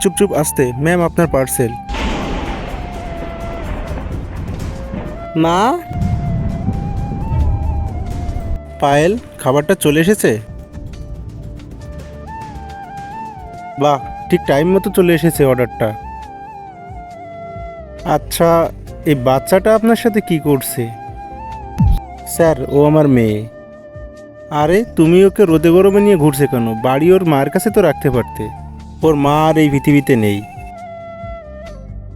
চুপ চুপ আসতে, ম্যাম আপনার পার্সেল। মা, পায়েল, খাবারটা চলে এসেছে? বাহ, ঠিক টাইম মতো চলে এসেছে অর্ডারটা। আচ্ছা, এই বাচ্চাটা আপনার সাথে কি করছে? স্যার, ও আমার মেয়ে। আরে তুমি ওকে রোদে গরমে নিয়ে ঘুরছে কেন? বাড়ি ওর মার কাছে তো রাখতে পারতে। ওর মা আর এই পৃথিবীতে নেই।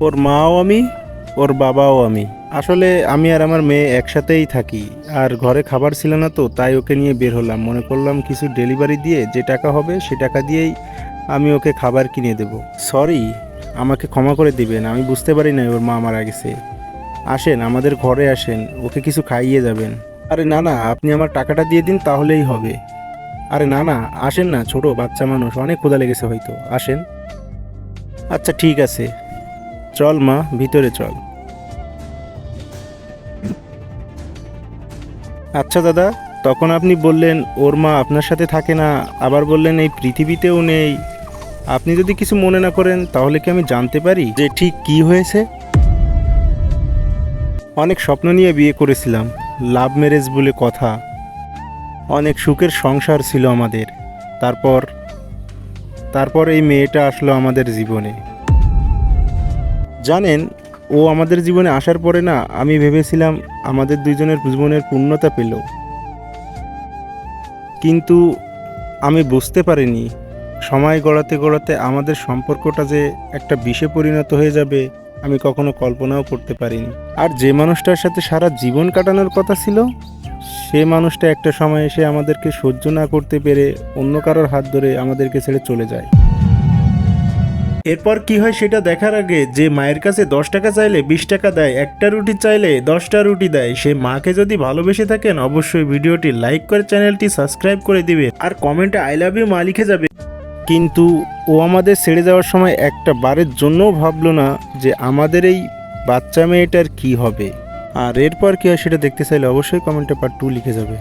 ওর মাও আমি, ওর বাবাও আমি। আসলে আমি আর আমার মেয়ে একসাথেই থাকি, আর ঘরে খাবার ছিল না তো তাই ওকে নিয়ে বের হলাম। মনে করলাম কিছু ডেলিভারি দিয়ে যে টাকা হবে সে টাকা দিয়েই আমি ওকে খাবার কিনে দেব। সরি, আমাকে ক্ষমা করে দিবেন, আমি বুঝতে পারি না ওর মা মারা গেছে। আসেন আমাদের ঘরে আসেন, ওকে কিছু খাইয়ে যাবেন। আরে না না, আপনি আমার টাকাটা দিয়ে দিন তাহলেই হবে। আরে না না, আসেন না, ছোট বাচ্চা মানুষ, অনেক ক্ষুধা লেগেছে হয়তো, আসেন। আচ্ছা ঠিক আছে, চল মা, ভিতরে চল। আচ্ছা দাদা, তখন আপনি বললেন ওর মা আপনার সাথে থাকে না, আবার বললেন এই পৃথিবীতেও নেই। আপনি যদি কিছু মনে না করেন তাহলে কি আমি জানতে পারি যে ঠিক কি হয়েছে? অনেক স্বপ্ন নিয়ে বিয়ে করেছিলাম, লাভ ম্যারেজ বলে কথা। অনেক সুখের সংসার ছিল আমাদের। তারপর তারপর এই মেয়েটা আসলো আমাদের জীবনে। জানেন, ও আমাদের জীবনে আসার পরে না, আমি ভেবেছিলাম আমাদের দুইজনের জীবনের পূর্ণতা পেল, কিন্তু আমি বুঝতে পারিনি সময় গড়াতে গড়াতে আমাদের সম্পর্কটা যে একটা বিষে পরিণত হয়ে যাবে আমি কখনো কল্পনাও করতে পারিনি। আর যে মানুষটার সাথে সারা জীবন কাটানোর কথা ছিল, সে মানুষটা একটা সময় এসে আমাদেরকে সহ্য না করতে পেরে অন্য কারোর হাত ধরে আমাদেরকে ছেড়ে চলে যায়। এরপর কি হয় সেটা দেখার আগে, যে মায়ের কাছে 10 টাকা চাইলে 20 টাকা দেয়, একটা রুটি চাইলে 10টা রুটি দেয়, সে মাকে যদি ভালোবেসে থাকেন অবশ্যই ভিডিওটি লাইক করে চ্যানেলটি সাবস্ক্রাইব করে দিবে আর কমেন্টে আই লাভ ইউ মা লিখে যাবে। কিন্তু ও আমাদের ছেড়ে যাওয়ার সময় একটা বারের জন্যও ভাবলো না যে আমাদের এই বাচ্চা মেয়েটার কি হবে। আর এরপর কি হয় সেটা দেখতে চাইলে অবশ্যই কমেন্টে পার্ট 2 লিখে যাবে।